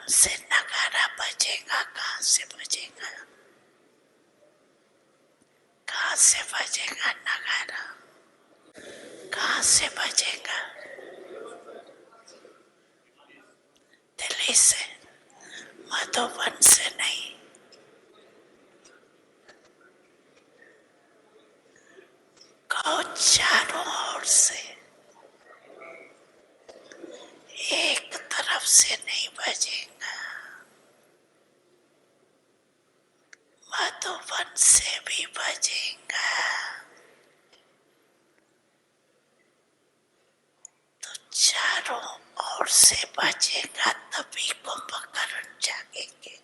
से नगारा बजेगा, कहाँ से बजेगा, कहाँ से बजेगा नगारा, कहाँ से बजेगा? दिल्ली से, मधुबन से नहीं। कहो चारों ओर से, एक तरफ से नहीं बजेगा, मधुबन से भी बजेगा। तो चारों ओर से बजेगा, तभी कुंभकर्ण जागेंगे।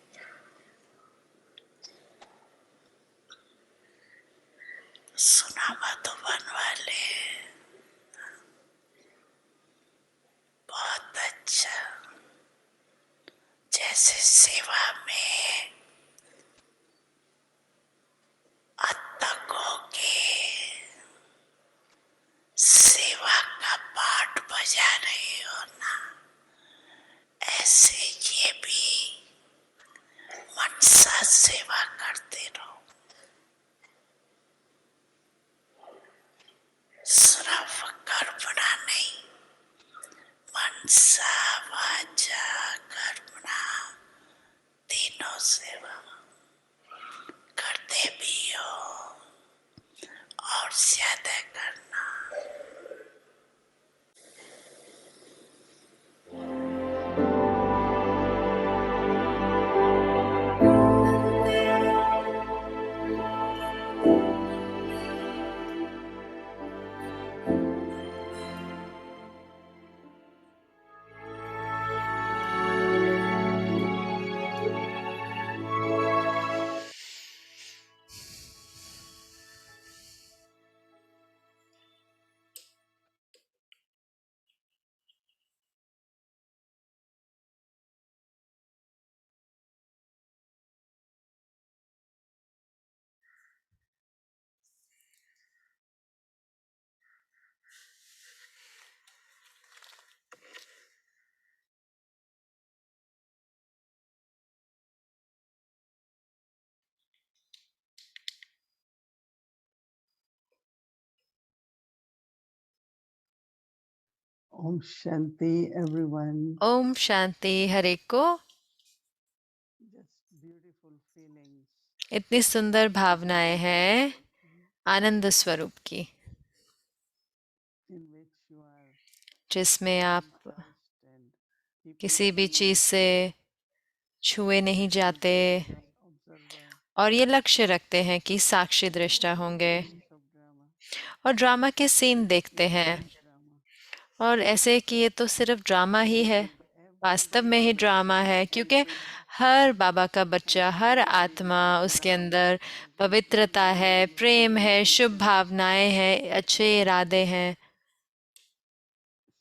सुना मधुबन वाले, बहुत अच्छा। जैसे सेवा में अतकों के सेवा का पाठ बजा रहे हो ना, ऐसे ये भी मनसा सेवा करते रहो। सिर्फ कर्मणा नहीं, मनसा वाचा कर्मणा तीनों सेवा करते भी हो और ज्यादा करना। Om Shanti, everyone. Om Shanti हरे को। Just beautiful feelings. इतनी सुंदर भावनाएं हैं आनंद स्वरूप की, In which you are जिसमें आप touched and किसी भी keeping चीज से छुए नहीं जाते just observer और ये लक्ष्य रखते हैं कि साक्षी दृष्टा होंगे scenes of drama, और ड्रामा के सीन देखते हैं just drama. और ऐसे कि ये तो सिर्फ ड्रामा ही है, वास्तव में ही ड्रामा है, क्योंकि हर बाबा का बच्चा, हर आत्मा, उसके अंदर पवित्रता है, प्रेम है, शुभ भावनाएं हैं, अच्छे इरादे हैं।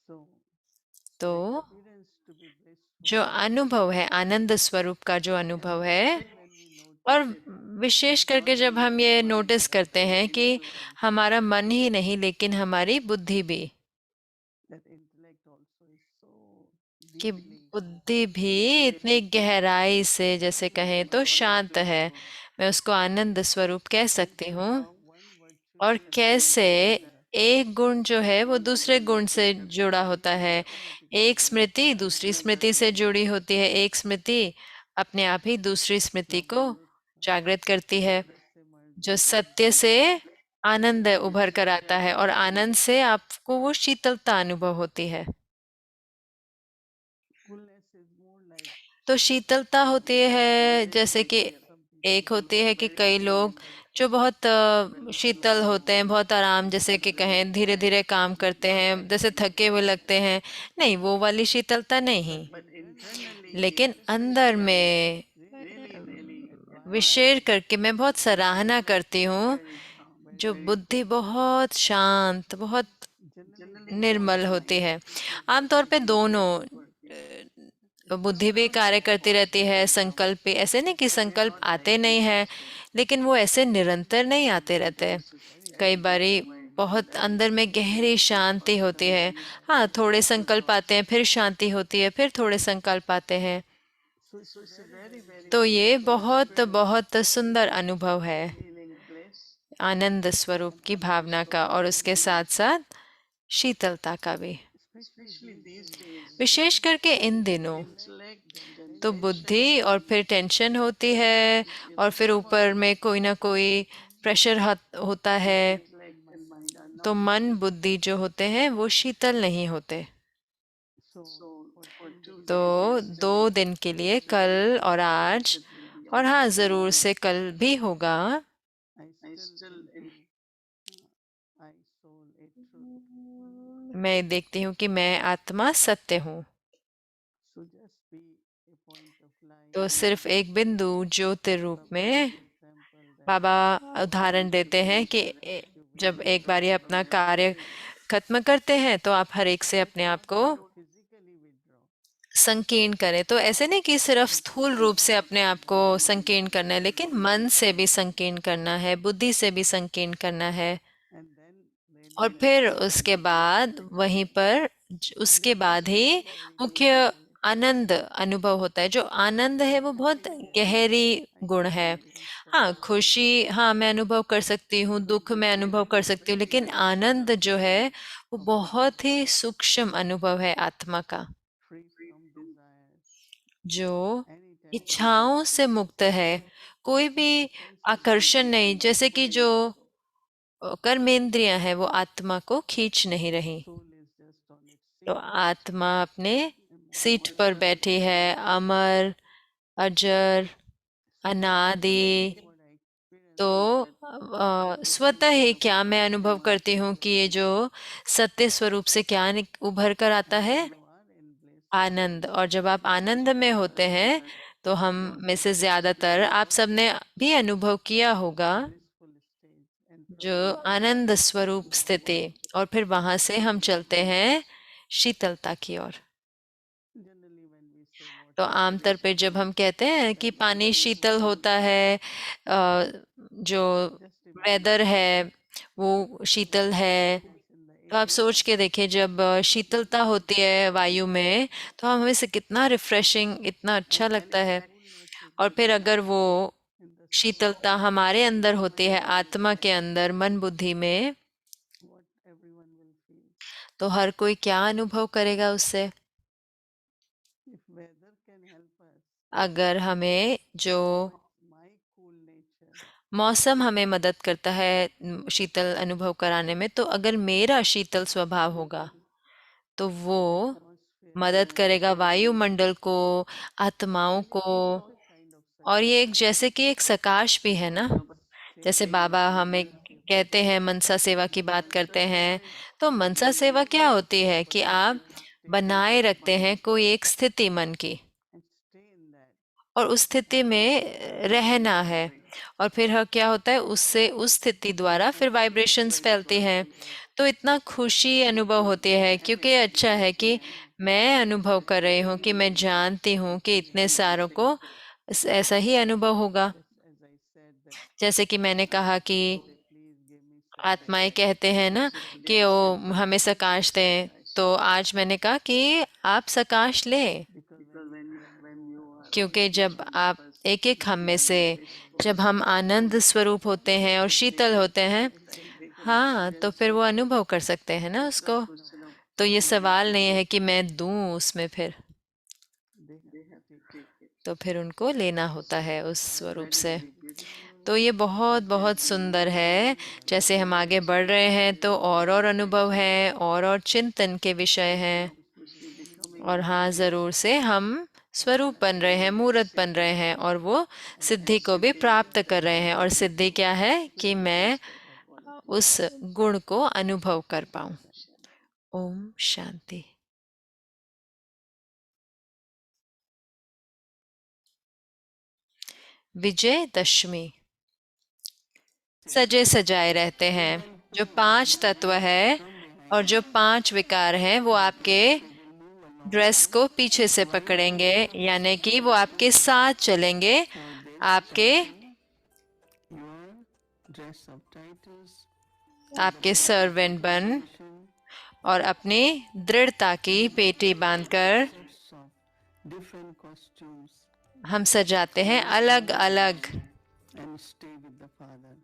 So तो the experience to be blissful, जो अनुभव है, आनंद स्वरूप का जो अनुभव है, especially when we और notice विशेष करके जब हम ये नोटिस करते हैं कि हमारा मन ही नहीं लेकिन हमारी बुद्धि भी, that intellect also is so कि deeply बुद्धि भी इतनी गहराई से, जैसे कहें तो शांत है, मैं उसको आनंद स्वरूप कह and सकती हूँ। how one virtue और connects कैसे to another एक गुण जो है वो दूसरे गुण से जुड़ा होता है, एक automatically. स्मृति दूसरी स्मृति से जुड़ी होती है, एक स्मृति अपने आप ही दूसरी स्मृति को Truth, जागृत करती है, Satya se जो emerges सत्य से आनंद and उभर कर आता है और आनंद से आपको वो शीतलता अनुभव होती है। coolness is more like तो शीतलता होती है जैसे कि some people एक होती are है कि very कई लोग cool, but जो बहुत when शीतल होते हैं, बहुत आराम, जैसे कि कहें धीरे धीरे काम करते हैं, जैसे थके हुए लगते हैं, नहीं वो वाली शीतलता नहीं। but internally लेकिन अंदर I में really admire विशेष करके मैं बहुत सराहना करती हूँ very calm, जो very बुद्धि बहुत शांत, बहुत generally both निर्मल होती है। आमतौर पे दोनों working. बुद्धि भी कार्य करती रहती है, संकल्प भी, ऐसे नहीं कि संकल्प आते नहीं है, लेकिन वो ऐसे निरंतर नहीं आते रहते। कई बारी बहुत अंदर में गहरी शांति होती है, हाँ थोड़े संकल्प आते हैं, फिर शांति होती है, फिर थोड़े संकल्प आते हैं, तो ये बहुत बहुत सुंदर अनुभव है आनंद स्वरूप की भावना का और उसके साथ साथ शीतलता का भी। विशेष करके इन दिनों तो बुद्धि और फिर टेंशन होती है और फिर ऊपर में कोई ना कोई प्रेशर होता है, तो मन बुद्धि जो होते हैं वो शीतल नहीं होते। तो 2 दिन के लिए कल और आज, और हाँ जरूर से कल भी होगा, मैं देखती हूँ कि मैं आत्मा सत्य हूँ। तो सिर्फ एक बिंदु ज्योतिर्रूप में बाबा उदाहरण देते हैं कि जब एक बार ये अपना कार्य खत्म करते हैं तो आप हर एक से अपने आप को संकीर्ण करें। तो ऐसे नहीं कि सिर्फ स्थूल रूप से अपने आप को संकीर्ण करना है, लेकिन मन से भी संकीर्ण करना है, बुद्धि से भी संकीर्ण करना है। और फिर उसके बाद वहीं पर उसके बाद ही मुख्य आनंद अनुभव होता है। जो आनंद है वो बहुत गहरी गुण है। हाँ खुशी, हाँ मैं अनुभव कर सकती हूँ, दुख मैं अनुभव कर सकती हूँ, लेकिन आनंद जो है वो बहुत ही सूक्ष्म अनुभव है आत्मा का, जो इच्छाओं से मुक्त है। कोई भी आकर्षण नहीं, जैसे कि जो कर्मेंद्रियां हैं वो आत्मा को खींच नहीं रही। तो आत्मा अपने सीट पर बैठी है, अमर, अजर, अनादि। तो स्वतः ही क्या मैं अनुभव करती हूँ कि ये जो सत्य स्वरूप से क्या उभर कर आता है, आनंद। और जब आप आनंद में होते हैं तो हम में से ज्यादातर, आप सबने भी अनुभव किया होगा, जो आनंद स्वरूप स्थिति, और फिर वहां से हम चलते हैं शीतलता की ओर। तो आमतौर पे जब हम कहते हैं कि पानी शीतल होता है, जो वेदर है वो शीतल है, तो आप सोच के देखिए जब शीतलता होती है वायु में तो हमें से कितना रिफ्रेशिंग, इतना अच्छा लगता है। और फिर अगर वो शीतलता हमारे अंदर होती है, आत्मा के अंदर, मन बुद्धि में, तो हर कोई क्या अनुभव करेगा उससे। अगर हमें जो मौसम हमें मदद करता है शीतल अनुभव कराने में, तो अगर मेरा शीतल स्वभाव होगा तो वो मदद करेगा वायुमंडल को, आत्माओं को। और ये एक जैसे कि एक सकाश भी है ना, जैसे बाबा हमें कहते हैं मनसा सेवा की बात करते हैं। तो मनसा सेवा क्या होती है कि आप बनाए रखते हैं कोई एक स्थिति मन की, और उस स्थिति में रहना है। और फिर क्या होता है, उससे उस स्थिति द्वारा फिर वाइब्रेशंस फैलती हैं। तो इतना खुशी अनुभव होती है, क्योंकि अच्छा है कि मैं अनुभव कर रही हूँ कि मैं जानती हूँ कि इतने सारों को ऐसा ही अनुभव होगा। जैसे कि मैंने कहा कि आत्माएं कहते हैं ना कि वो हमें सकाश दें, तो आज मैंने कहा कि आप सकाश लें, क्योंकि जब आप एक एक हम में से, जब हम आनंद स्वरूप होते हैं और शीतल होते हैं, हाँ तो फिर वो अनुभव कर सकते हैं ना उसको। तो ये सवाल नहीं है कि मैं दूं उसमें, फिर तो फिर उनको लेना होता है उस स्वरूप से। तो ये बहुत बहुत सुंदर है। जैसे हम आगे बढ़ रहे हैं तो और अनुभव है, और चिंतन के विषय हैं। और हाँ जरूर से हम स्वरूप बन रहे हैं, मूर्त बन रहे हैं, और वो सिद्धि को भी प्राप्त कर रहे हैं। और सिद्धि क्या है कि मैं उस गुण को अनुभव कर पाऊं। ओम शांति। विजय दशमी सजे सजाए रहते हैं। जो 5 तत्व है और जो 5 विकार हैं वो आपके ड्रेस को पीछे से पकड़ेंगे, यानी कि वो आपके साथ चलेंगे, आपके आपके सर्वेंट बन, और अपनी दृढ़ता की पेटी बांधकर हम सजाते हैं अलग अलग and stay with the Father.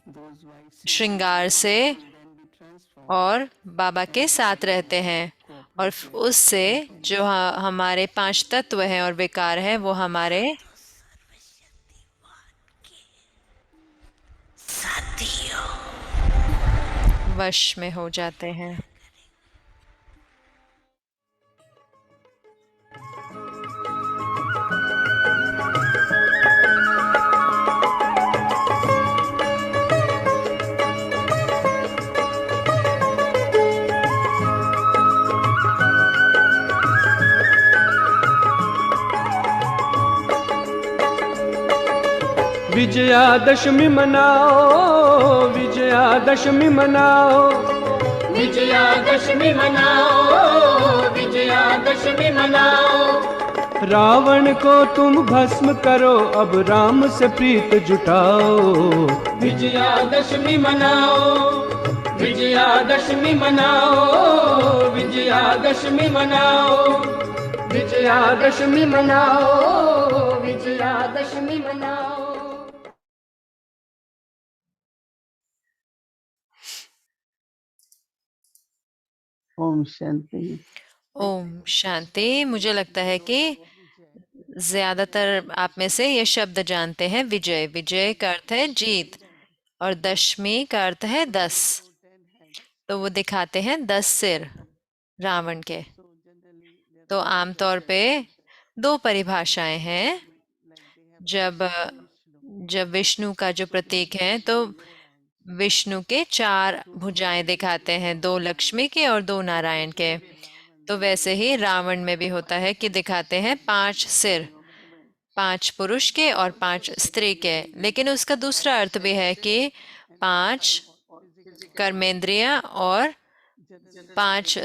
Those vices श्रृंगार से will then be transformed और बाबा के साथ रहते हैं, और उससे जो हमारे 5 तत्व हैं और विकार हैं वो हमारे साथियों वश में हो जाते हैं। विजयादशमी मनाओ, विजयादशमी मनाओ, विजयादशमी मनाओ, विजयादशमी मनाओ। रावण को तुम भस्म करो, अब राम से प्रीत जुटाओ। विजयादशमी मनाओ, विजयादशमी मनाओ, विजयादशमी मनाओ, विजयादशमी मनाओ, विजयादशमी मनाओ। ओम शांति। ओम शांति। मुझे लगता है कि ज्यादातर आप में से ये शब्द जानते हैं। विजय, विजय का अर्थ है जीत, और दशमी का अर्थ है 10। तो वो दिखाते हैं 10 सिर रावण के। तो आमतौर पे 2 परिभाषाएं हैं। जब जब विष्णु का जो प्रतीक है तो विष्णु के 4 भुजाएं दिखाते हैं, 2 लक्ष्मी के और 2 नारायण के। तो वैसे ही रावण में भी होता है कि दिखाते हैं 5 सिर, 5 पुरुष के और 5 स्त्री के। लेकिन उसका दूसरा अर्थ भी है कि 5 कर्मेंद्रियां और 5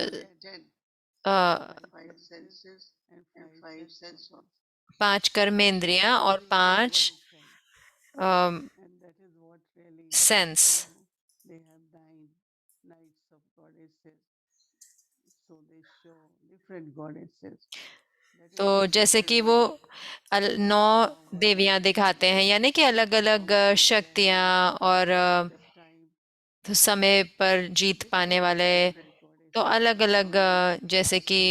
5 कर्मेंद्रियां और 5 sense. They have 9 nights of goddesses, so they show different goddesses. तो जैसे कि वो 9 देवियां दिखाते हैं, यानी कि अलग अलग शक्तियां और तो समय पर जीत पाने वाले। तो अलग अलग जैसे कि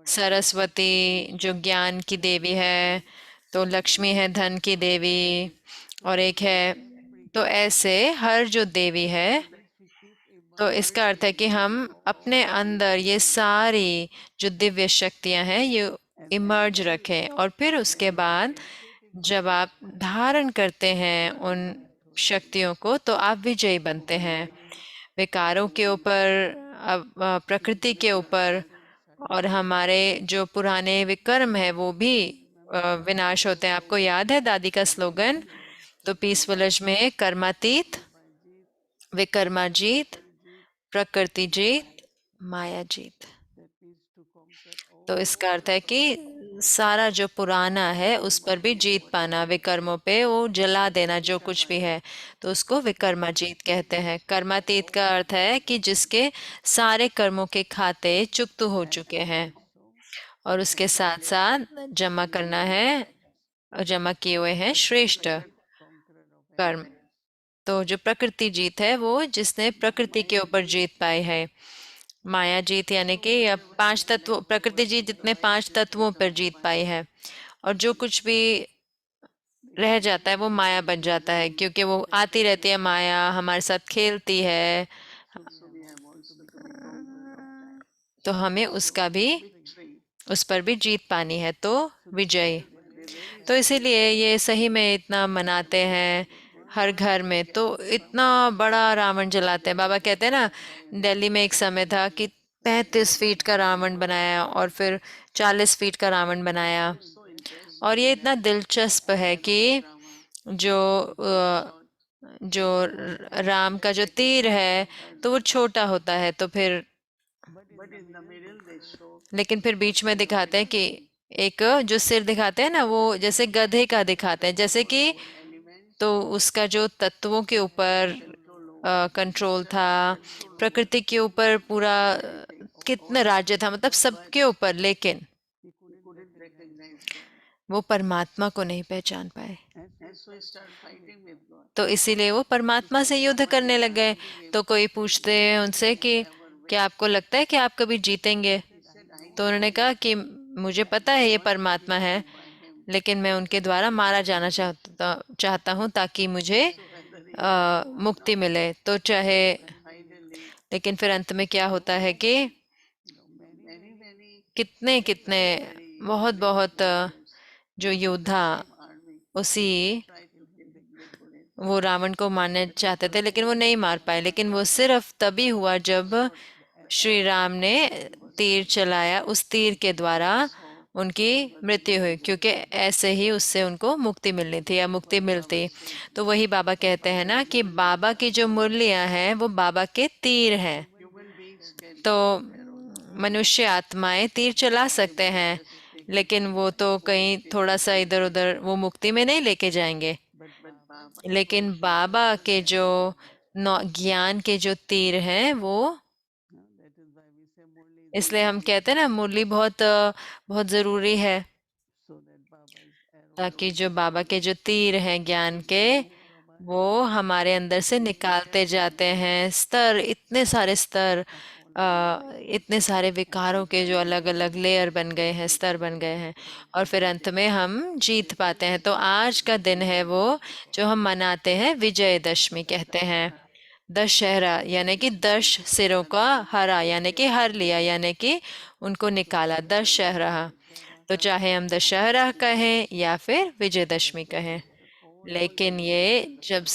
सरस्वती जो ज्ञान की देवी है, तो लक्ष्मी है धन की देवी, और एक है, तो ऐसे हर जो देवी है, तो इसका अर्थ है कि हम अपने अंदर ये सारी जो दिव्य शक्तियां हैं ये इमर्ज रखें, और फिर उसके बाद जब आप धारण करते हैं उन शक्तियों को तो आप विजयी बनते हैं। विकारों के ऊपर, प्रकृति के ऊपर, और हमारे जो पुराने विकर्म है वो भी विनाश होते हैं। आपको याद है दादी का स्लोगन? तो पीस विलेज में कर्मातीत, विकर्माजीत, प्रकृति जीत, माया जीत। तो इसका अर्थ है कि सारा जो पुराना है उस पर भी जीत पाना, विकर्मों पे वो जला देना जो कुछ भी है, तो उसको विकर्माजीत कहते हैं। कर्मातीत का अर्थ है कि जिसके सारे कर्मों के खाते चुकत हो चुके हैं, और उसके साथ साथ जमा करना है, जमा किए हुए हैं श्रेष्ठ कर्म। तो जो प्रकृति जीत है वो जिसने प्रकृति के ऊपर जीत पाई है। माया जीत यानी कि 5 तत्व, प्रकृति जीत जितने 5 तत्वों पर जीत पाई है, और जो कुछ भी रह जाता है वो माया बन जाता है, क्योंकि वो आती रहती है, माया हमारे साथ खेलती है। तो हमें उसका भी, उस पर भी जीत पानी है, तो विजय। तो इसीलिए ये सही में इतना मनाते हैं हर घर में। तो इतना बड़ा रावण जलाते हैं। बाबा कहते हैं ना, दिल्ली में एक समय था कि 35 फीट का रावण बनाया और फिर 40 फीट का रावण बनाया। और ये इतना दिलचस्प है कि जो राम का जो तीर है तो वो छोटा होता है, तो फिर लेकिन फिर बीच में दिखाते हैं कि एक जो सिर दिखाते हैं ना, वो जैसे गधे का दिखाते हैं, जैसे कि तो उसका जो तत्वों के ऊपर कंट्रोल था, प्रकृति के ऊपर पूरा कितना राज्य था, मतलब सबके ऊपर। लेकिन वो परमात्मा को नहीं पहचान पाए, and so he started fighting with God. तो इसीलिए वो परमात्मा से युद्ध करने लग गए। तो कोई पूछते हैं उनसे कि क्या आपको लगता है कि आप कभी जीतेंगे? तो उन्होंने कहा कि मुझे पता है ये परमात्मा है, लेकिन मैं उनके द्वारा मारा जाना चाहता हूँ ताकि मुझे मुक्ति मिले। तो चाहे, Finally, लेकिन फिर अंत में क्या होता है कि many कितने कितने बहुत बहुत जो योद्धा army उसी try to kill the great. वो रावण को मारने चाहते थे, लेकिन वो नहीं मार पाए। लेकिन वो सिर्फ तभी हुआ जब श्री राम ने तीर चलाया, उस तीर के द्वारा उनकी मृत्यु हुई, क्योंकि ऐसे ही उससे उनको मुक्ति मिलनी थी या मुक्ति मिलती। तो वही बाबा कहते हैं ना कि बाबा की जो मुरलियां हैं वो बाबा के तीर हैं। Human beings can तो मनुष्य आत्माएं तीर चला सकते हैं, लेकिन वो तो कहीं थोड़ा सा इधर उधर वो मुक्ति में नहीं लेके जाएंगे। but Baba लेकिन बाबा के जो ज्ञान के जो तीर हैं वो, that is why we say Murli इसलिए हम कहते हैं ना मुरली बहुत बहुत जरूरी है, so that Baba's arrow ताकि जो बाबा के जो तीर हैं ज्ञान के वो हमारे अंदर से निकालते जाते हैं स्तर, इतने सारे स्तर, इतने सारे विकारों के जो अलग अलग लेयर बन गए हैं, स्तर बन गए हैं, और फिर अंत में हम जीत पाते हैं। तो आज का दिन है वो जो हम मनाते हैं, विजयदशमी कहते हैं। दशहरा यानी कि 10 सिरों का हरा, यानी कि हर लिया, यानी कि उनको निकाला, दशहरा। तो चाहे हम दशहरा कहें या फिर विजयदशमी कहें, लेकिन ये जब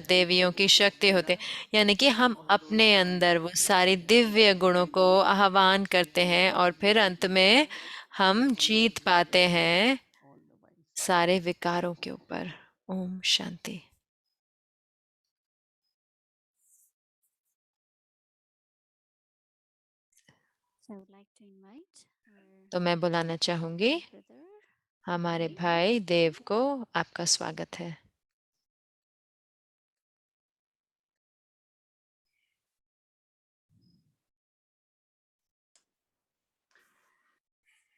देवियों की शक्ति होते, यानी कि हम अपने अंदर वो सारी दिव्य गुणों को आह्वान करते हैं और फिर अंत में हम जीत पाते हैं सारे विकारों के ऊपर। ओम शांति। तो मैं बुलाना चाहूंगी हमारे भाई देव को। आपका स्वागत है।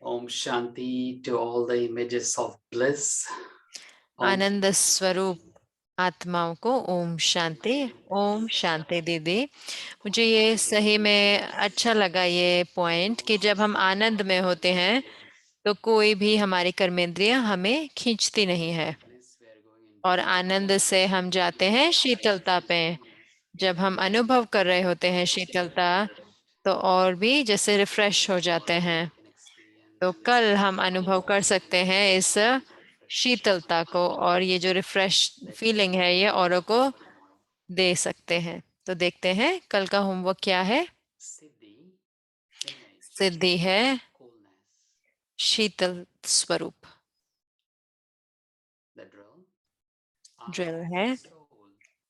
Om Shanti to all the images of bliss. आनंद स्वरूप आत्माओं को ओम शांति। ओम शांति दीदी। मुझे ये सही में अच्छा लगा ये पॉइंट कि जब हम आनंद में होते हैं तो कोई भी हमारी कर्मेंद्रियां हमें खींचती नहीं है, और आनंद से हम जाते हैं शीतलता पे। जब हम अनुभव कर रहे होते हैं शीतलता, तो और भी जैसे रिफ्रेश हो जाते हैं। तो कल हम अनुभव कर सकते हैं इस शीतलता को, और ये जो रिफ्रेश फीलिंग है ये औरों को दे सकते हैं। तो देखते हैं कल का होमवर्क क्या है। सिद्धि है शीतल स्वरूप। ड्रिल है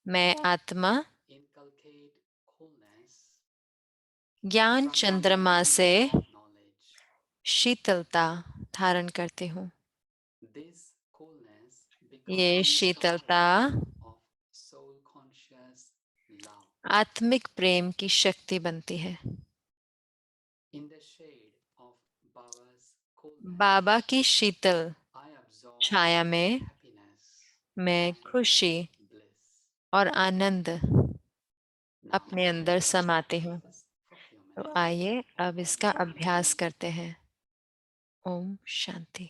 मैं आत्मा ज्ञान चंद्रमा से शीतलता धारण करती हूँ। ये शीतलता आत्मिक प्रेम की शक्ति बनती है। बाबा की शीतल छाया में मैं खुशी और आनंद अपने अंदर समाती हूँ। तो आइए अब इसका अभ्यास करते हैं। Om Shanti.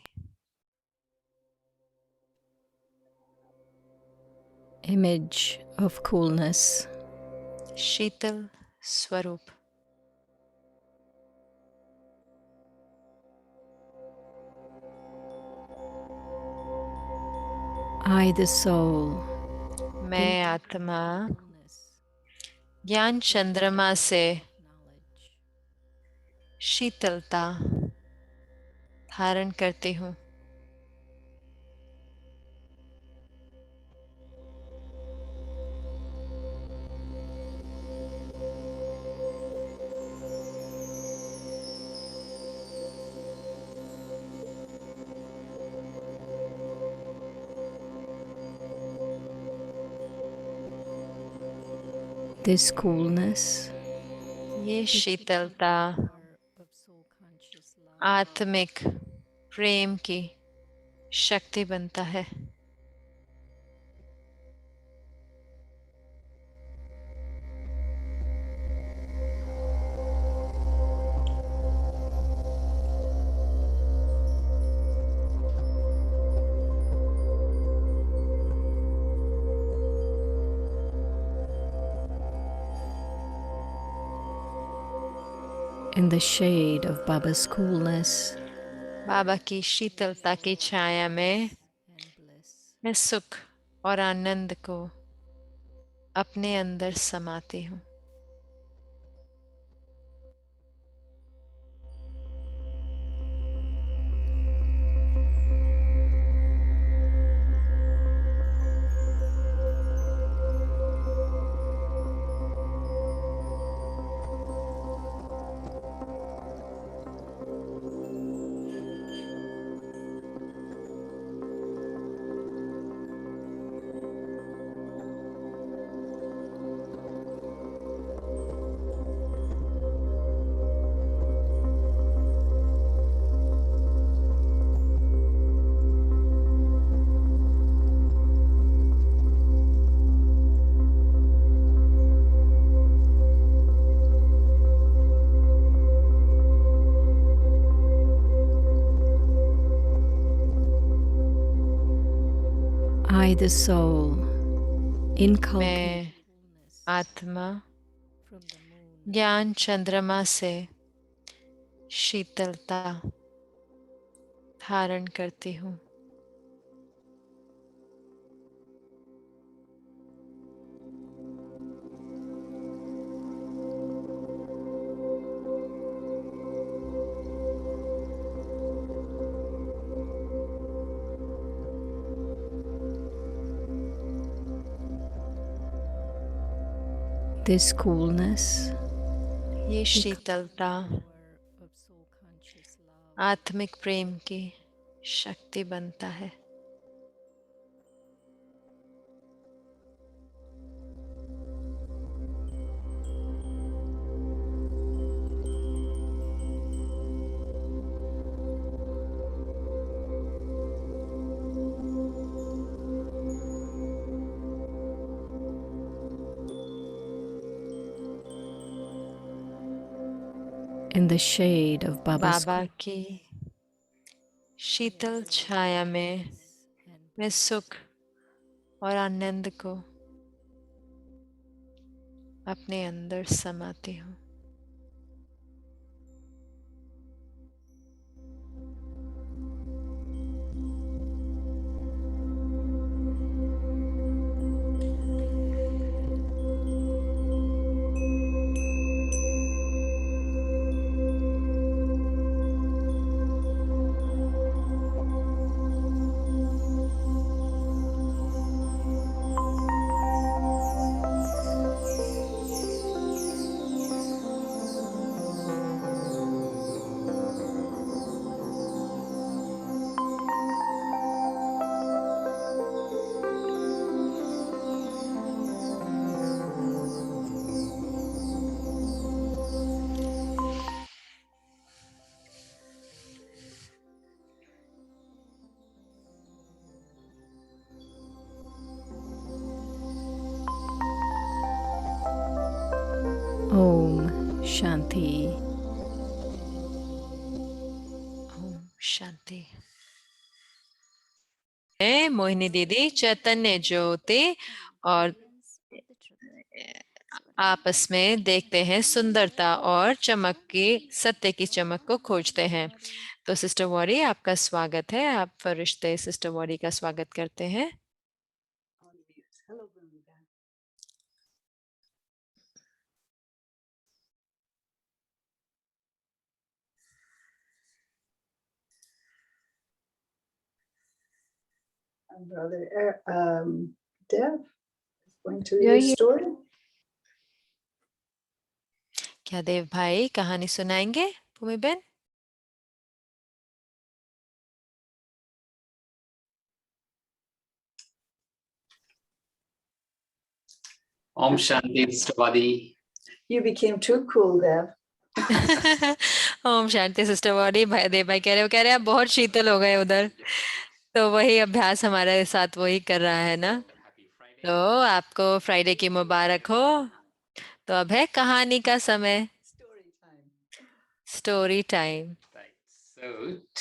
Image of coolness. शीतल स्वरूप। I, the soul, मैं आत्मा ज्ञान चंद्रमा से शीतलता धारण करती हूँ। this coolness, ये शीतलता आत्मिक प्रेम की शक्ति बनता है। In the shade of Baba's coolness बाबा की शीतलता की छाया में मैं सुख और आनंद को अपने अंदर समाती हूँ। I, the soul, inculcate मैं आत्मा ज्ञान चंद्रमा से शीतलता धारण करती हूँ। this coolness ये शीतलता of soul conscious love आत्मिक प्रेम की शक्ति बनता है। in the shade of Baba's बाबा की शीतल छाया में मैं सुख और आनंद को अपने अंदर समाती हूँ। Om Shanti. ओम शांति। मोहिनी दीदी चैतन्य ज्योति और आपस में देखते हैं सुंदरता और चमक की सत्य की चमक को खोजते हैं। तो सिस्टर वॉरी आपका स्वागत है। आप फरिश्ते सिस्टर वॉरी का स्वागत करते हैं। Hello, Bhumika. Brother Dev is going to read a story. क्या देव भाई कहानी सुनाएंगे भूमि बहन? Om Shanti, Mr. Vadi. You became too cool, Dev. Om Shanti sister worry. भाई देव भाई कह रहे आप बहुत शीतल हो गए उधर। तो वही अभ्यास हमारे साथ वही कर रहा है ना। तो आपको फ्राइडे की मुबारक हो। तो अब है कहानी का समय, Story time. Story time. Right. So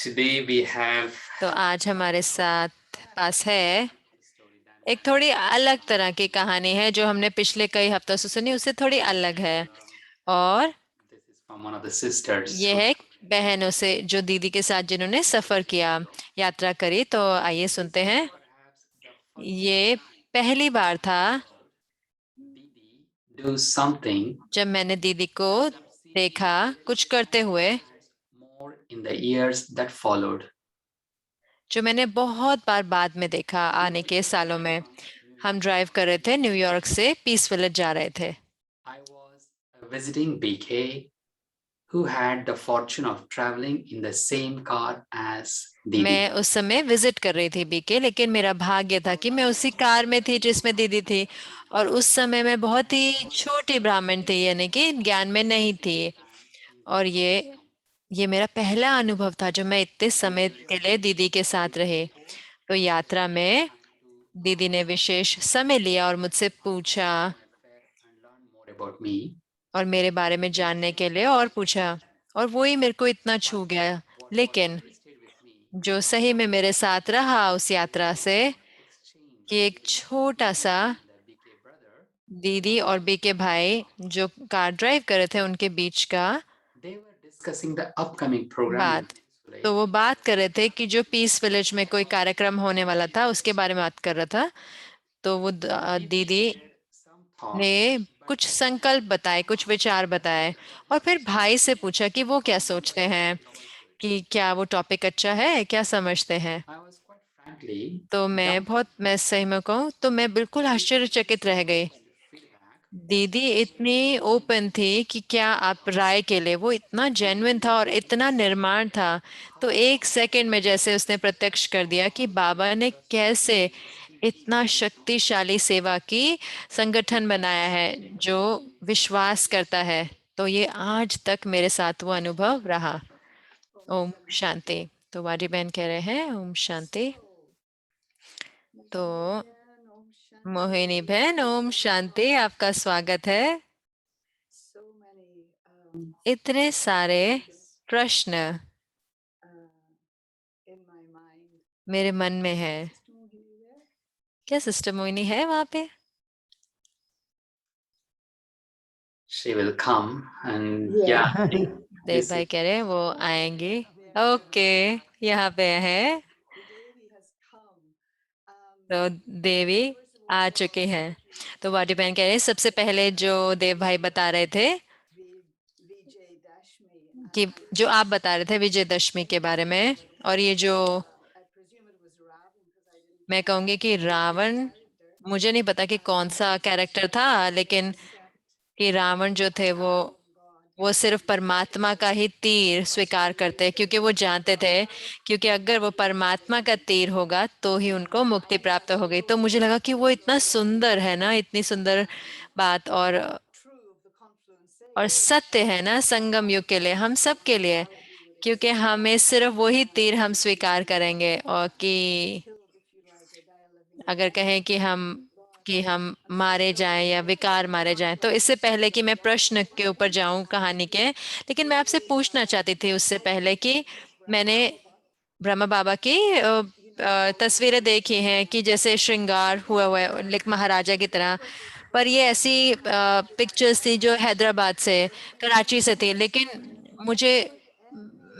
today we have तो आज हमारे साथ पास है story एक थोड़ी अलग तरह की कहानी है जो हमने पिछले कई हफ्तों से सुनी, उससे थोड़ी अलग है। और this is from one of the sisters ये who है बहनों से, जो दीदी के साथ जिन्होंने सफर किया, यात्रा करी। तो आइए सुनते हैं। perhaps the first ये पहली बार था Didi do something जब मैंने दीदी को देखा कुछ करते हुए, more in the years that followed. जो मैंने बहुत बार बाद में देखा आने के सालों में। हम ड्राइव कर रहे थे, न्यूयॉर्क से पीस विलेज जा रहे थे। I was visiting BK, who had the fortune of traveling in the same car as Didi. मैं उस समय विजिट कर रही थी बीके, लेकिन मेरा भाग्य था कि मैं उसी कार में थी जिसमें दीदी थी। और उस समय मैं बहुत ही छोटी ब्राह्मण थी, यानी कि ज्ञान में नहीं थी। और ये मेरा पहला अनुभव था जब मैं इतने समय के लिए दीदी के साथ रहे। तो यात्रा में दीदी ने विशेष समय लिया और मुझसे पूछा And learn more about me. और मेरे बारे में जानने के लिए और पूछा, और वो ही मेरे को इतना छू गया। लेकिन Stayed with me. जो सही में मेरे साथ रहा उस यात्रा से, कि एक छोटा सा The BK brother, दीदी और बीके भाई जो कार ड्राइव कर रहे थे उनके बीच का they were discussing the upcoming program. बात। तो वो बात कर रहे थे कि जो पीस विलेज में कोई कार्यक्रम होने वाला था उसके बारे में बात कर रहा था। तो वो दीदी Some thought ने कुछ संकल्प बताए, कुछ विचार बताए, और फिर भाई से पूछा कि वो क्या सोचते हैं, कि क्या वो टॉपिक अच्छा है, क्या समझते हैं। I was quite frankly तो मैं सही में कहूँ तो मैं बिल्कुल आश्चर्यचकित रह गई। दीदी इतनी ओपन थी कि क्या आप राय के लिए, वो इतना जेन्युइन था और इतना निर्माण था। तो एक सेकंड में जैसे उसने प्रत्यक्ष कर दिया कि बाबा ने कैसे इतना शक्तिशाली सेवा की संगठन बनाया है जो विश्वास करता है। तो ये आज तक मेरे साथ वो अनुभव रहा। ओम शांति। तो वारी बहन कह रहे हैं ओम शांति। तो And Om Shanti. मोहिनी बहन ओम शांति, आपका स्वागत है। So many इतने सारे प्रश्न in my mind. मेरे मन में है। Mohini there? क्या सिस्टर मोहिनी है वहां पे? she will come and Yeah. Dev this भाई is- कह रहे हैं वो आएंगी। ओके, यहाँ पे है। The Devi has come. तो देवी आ चुके हैं। तो वाटी बहन कह रहे हैं सबसे पहले जो देव भाई बता रहे थे Vijay Dashmi. कि जो आप बता रहे थे विजयदशमी के बारे में, और ये जो I presume it was Ravan because I didn't मैं कहूँगी कि रावण, मुझे नहीं पता कि कौन सा कैरेक्टर था, लेकिन कि रावण जो थे वो सिर्फ परमात्मा का ही तीर स्वीकार करते, क्योंकि वो जानते थे क्योंकि अगर वो परमात्मा का तीर होगा तो ही उनको मुक्ति प्राप्त हो गई। तो मुझे लगा कि वो इतना सुंदर है ना, इतनी सुंदर बात, true of the confluence. और सत्य है ना संगम युग के लिए, हम सब के लिए, क्योंकि हमें सिर्फ वही तीर हम स्वीकार करेंगे। और कि अगर कहें कि हम मारे जाएं या विकार मारे जाएं। तो इससे पहले कि मैं प्रश्न के ऊपर जाऊं कहानी के, लेकिन मैं आपसे पूछना चाहती थी उससे पहले कि मैंने ब्रह्मा बाबा की तस्वीरें देखी हैं कि जैसे श्रृंगार हुआ हुआ है लाइक महाराजा की तरह, पर ये ऐसी पिक्चर्स थी जो हैदराबाद से, कराची से थी। लेकिन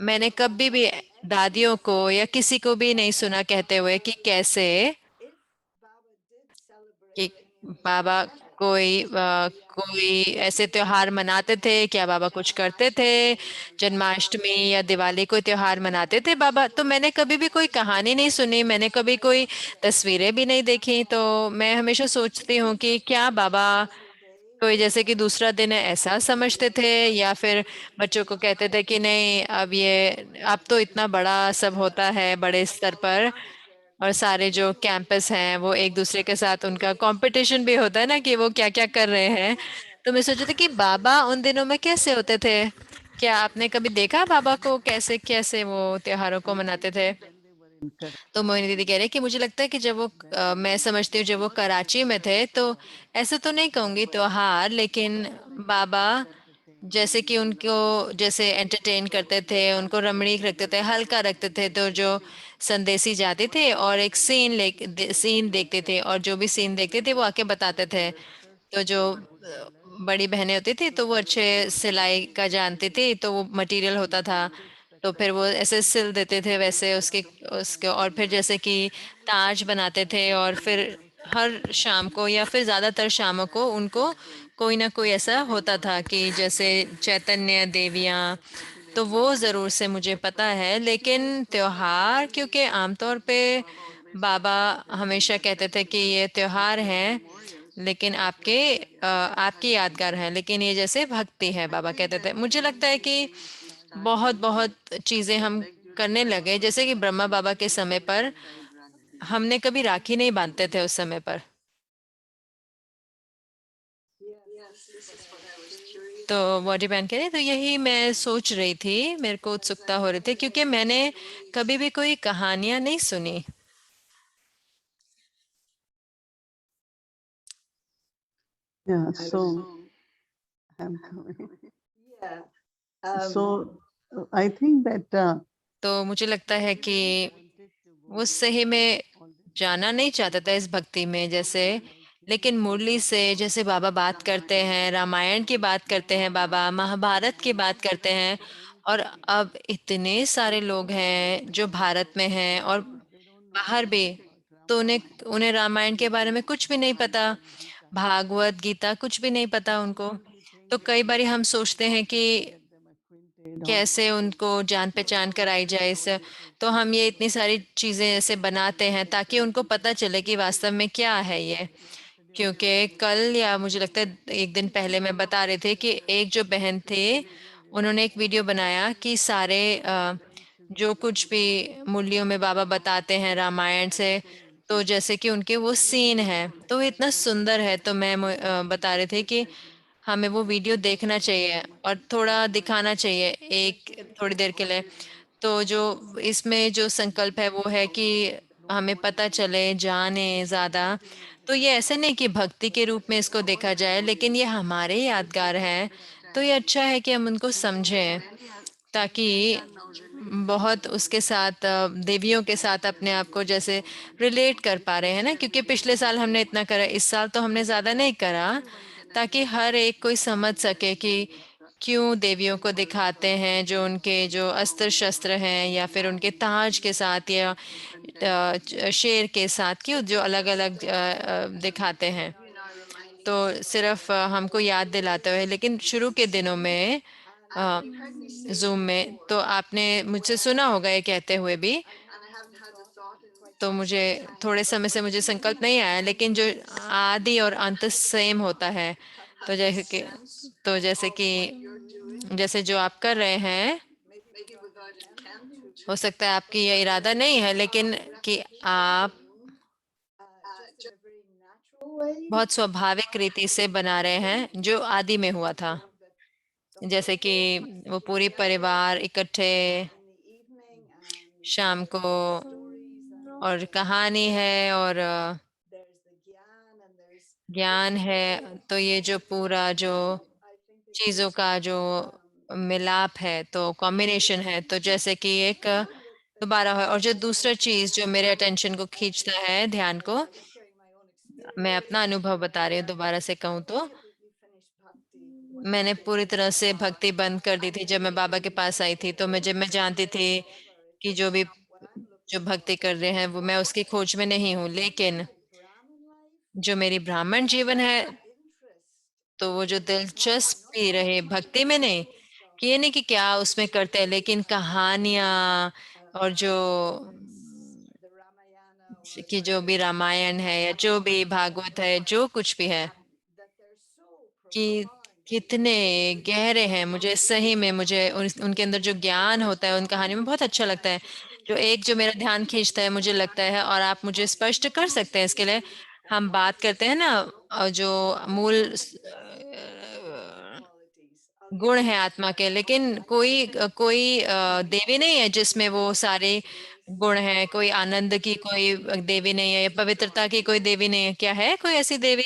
मैंने कभी भी दादियों को या किसी को भी नहीं सुना कहते हुए कि कैसे कि बाबा कोई ऐसे त्योहार मनाते थे, क्या बाबा कुछ करते थे, जन्माष्टमी या दिवाली कोई त्योहार मनाते थे बाबा। तो मैंने कभी भी कोई कहानी नहीं सुनी, मैंने कभी कोई तस्वीरें भी नहीं देखी। तो मैं हमेशा सोचती हूँ कि क्या बाबा कोई जैसे कि दूसरा दिन है ऐसा समझते थे, या फिर बच्चों को कहते थे कि नहीं अब तो इतना बड़ा सब होता है बड़े स्तर पर, और सारे जो कैंपस हैं वो एक दूसरे के साथ उनका कंपटीशन भी होता है ना कि वो क्या क्या कर रहे हैं। तो मैं सोची थी कि बाबा उन दिनों में कैसे होते थे। क्या आपने कभी देखा बाबा को कैसे कैसे वो त्योहारों को मनाते थे? तो मोहिनी दीदी कह रहे हैं कि मुझे लगता है कि जब वो मैं समझती हूँ जब वो कराची में थे तो ऐसे तो नहीं कहूंगी त्योहार, लेकिन बाबा जैसे कि उनको जैसे एंटरटेन करते थे, उनको रमणीक रखते थे, हल्का रखते थे, तो जो संदेशी जाते थे और एक सीन देखते थे और जो भी सीन देखते थे वो आके बताते थे। तो जो बड़ी बहनें होती थी तो वो अच्छे सिलाई का जानती थी, तो वो मटेरियल होता था तो फिर वो ऐसे सिल देते थे वैसे उसके उसके और फिर जैसे कि ताज बनाते थे और फिर हर शाम को या फिर ज़्यादातर शामों को उनको कोई ना कोई ऐसा होता था कि जैसे चैतन्य देवियाँ, तो वो ज़रूर से मुझे पता है। लेकिन त्योहार क्योंकि आमतौर पे बाबा हमेशा कहते थे कि ये त्योहार हैं लेकिन आपकी यादगार है, लेकिन ये जैसे भक्ति है बाबा कहते थे। मुझे लगता है कि बहुत बहुत चीजें हम करने लगे, जैसे कि ब्रह्मा बाबा के समय पर हमने कभी राखी नहीं बांधते थे उस समय पर। तो बॉडी बहन कह रही तो यही मैं सोच रही थी, मेरे को उत्सुकता हो रही थी क्योंकि मैंने कभी भी कोई कहानियां नहीं सुनी। Yeah, so I'm coming. Yeah. So I think that तो मुझे लगता है कि वो सही में जाना नहीं चाहता था इस भक्ति में जैसे, लेकिन मुरली से जैसे बाबा बात करते हैं, रामायण की बात करते हैं, बाबा महाभारत की बात करते हैं, और अब इतने सारे लोग हैं जो भारत में हैं और बाहर भी, तो उन्हें उन्हें रामायण के बारे में कुछ भी नहीं पता, भागवत गीता कुछ भी नहीं पता उनको। तो कई बार हम सोचते हैं कि कैसे उनको जान पहचान कराई जाए इससे, तो हम ये इतनी सारी चीजें ऐसे बनाते हैं ताकि उनको पता चले कि वास्तव में क्या है ये। क्योंकि कल या मुझे लगता है एक दिन पहले मैं बता रहे थे कि एक जो बहन थे उन्होंने एक वीडियो बनाया कि सारे जो कुछ भी मूल्यों में बाबा बताते हैं रामायण से, तो जैसे कि उनके वो सीन है तो वो इतना सुंदर है। तो मैं बता रहे थे कि हमें वो वीडियो देखना चाहिए और थोड़ा दिखाना चाहिए एक थोड़ी देर के लिए। तो जो इसमें जो संकल्प है वो है कि हमें पता चले, जाने ज्यादा। तो ये ऐसे नहीं कि भक्ति के रूप में इसको देखा जाए, लेकिन ये हमारे यादगार हैं, तो ये अच्छा है कि हम उनको समझें ताकि बहुत उसके साथ देवियों के साथ अपने आप को जैसे रिलेट कर पा रहे हैं ना, क्योंकि पिछले साल हमने इतना करा, इस साल तो हमने ज्यादा नहीं करा, ताकि हर एक कोई समझ सके कि क्यों देवियों को दिखाते हैं, जो उनके जो अस्त्र शस्त्र हैं या फिर उनके ताज के साथ या शेर के साथ, क्यों जो अलग अलग दिखाते हैं। तो सिर्फ हमको याद दिलाते हुए, लेकिन शुरू के दिनों में जूम में तो आपने मुझसे सुना होगा ये कहते हुए भी, तो मुझे थोड़े समय से मुझे संकल्प नहीं आया, लेकिन जो आदि और अंत सेम होता है। तो जैसे कि जैसे जो आप कर रहे हैं, हो सकता है आपकी ये इरादा नहीं है, लेकिन कि आप बहुत स्वाभाविक रीति से बना रहे हैं जो आदि में हुआ था, जैसे कि वो पूरी परिवार इकट्ठे शाम को, और कहानी है और ज्ञान है। तो ये जो पूरा जो चीजों का जो मिलाप है, तो कॉम्बिनेशन है, तो जैसे कि एक दोबारा है। और जो दूसरा चीज जो मेरे अटेंशन को खींचता है, ध्यान को, मैं अपना अनुभव बता रही हूँ, दोबारा से कहूँ तो मैंने पूरी तरह से भक्ति बंद कर दी थी जब मैं बाबा के पास आई थी। तो मैं जानती थी कि जो भी जो भक्ति कर रहे हैं वो मैं उसकी खोज में नहीं हूँ, लेकिन जो मेरी ब्राह्मण जीवन है, तो वो जो दिलचस्पी रहे भक्ति में, नहीं कि ये नहीं कि क्या उसमें करते हैं, लेकिन कहानियां और जो कि जो भी रामायण है या जो भी भागवत है, जो कुछ भी है, कि कितने गहरे हैं। मुझे सही में मुझे उनके अंदर जो ज्ञान होता है उन कहानी में बहुत अच्छा लगता है। जो एक जो मेरा ध्यान खींचता है मुझे लगता है, और आप मुझे स्पष्ट कर सकते हैं इसके लिए, हम बात करते हैं ना जो मूल गुण है आत्मा के, लेकिन कोई कोई देवी नहीं है जिसमें वो सारे गुण है, कोई आनंद की कोई देवी नहीं है, या पवित्रता की कोई देवी नहीं है, क्या है कोई ऐसी देवी?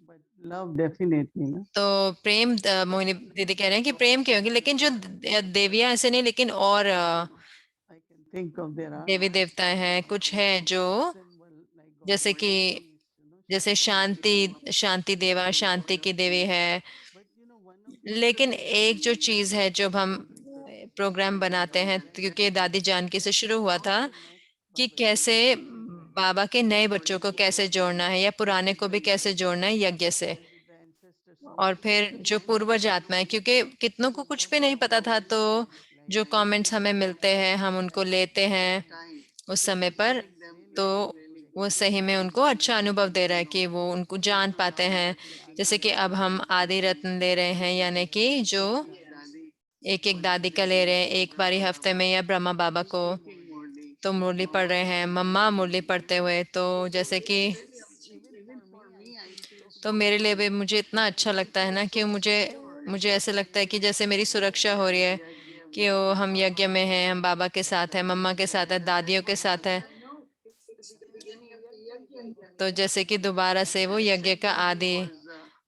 but love definitely, ना? तो प्रेम, मोहिनी दीदी कह रहे हैं कि प्रेम की होगी, लेकिन जो देवियां ऐसे नहीं, लेकिन और I can think of there are देवी देवता हैं, कुछ है जो symbol like God जैसे कि peace, जैसे शांति, शांति देवा, शांति की देवी है। but one of the लेकिन एक जो चीज है, जब हम प्रोग्राम बनाते हैं, क्योंकि दादी जानकी से शुरू हुआ था कि कैसे बाबा के नए बच्चों को कैसे जोड़ना है, या पुराने को भी कैसे जोड़ना है यज्ञ से, the ancestors और फिर जो पूर्वज आत्मा है, क्योंकि कितनों को कुछ भी नहीं पता था, तो जो कमेंट्स हमें मिलते हैं हम उनको लेते हैं उस समय पर, तो वो सही में उनको अच्छा अनुभव दे रहा है कि वो उनको जान पाते हैं। जैसे कि अब हम आदि रत्न ले रहे हैं, यानी कि जो एक एक दादी का ले रहे हैं एक बारी हफ्ते में, या ब्रह्मा बाबा को तो मुरली पढ़ रहे हैं, मम्मा मुरली पढ़ते हुए, तो जैसे कि तो मेरे लिए भी मुझे इतना अच्छा लगता है ना, कि मुझे मुझे ऐसे लगता है कि जैसे मेरी सुरक्षा हो रही है, कि वो हम यज्ञ में हैं, हम बाबा के साथ हैं, मम्मा के साथ है, दादियों के साथ है, तो जैसे कि दोबारा से वो यज्ञ का आदि।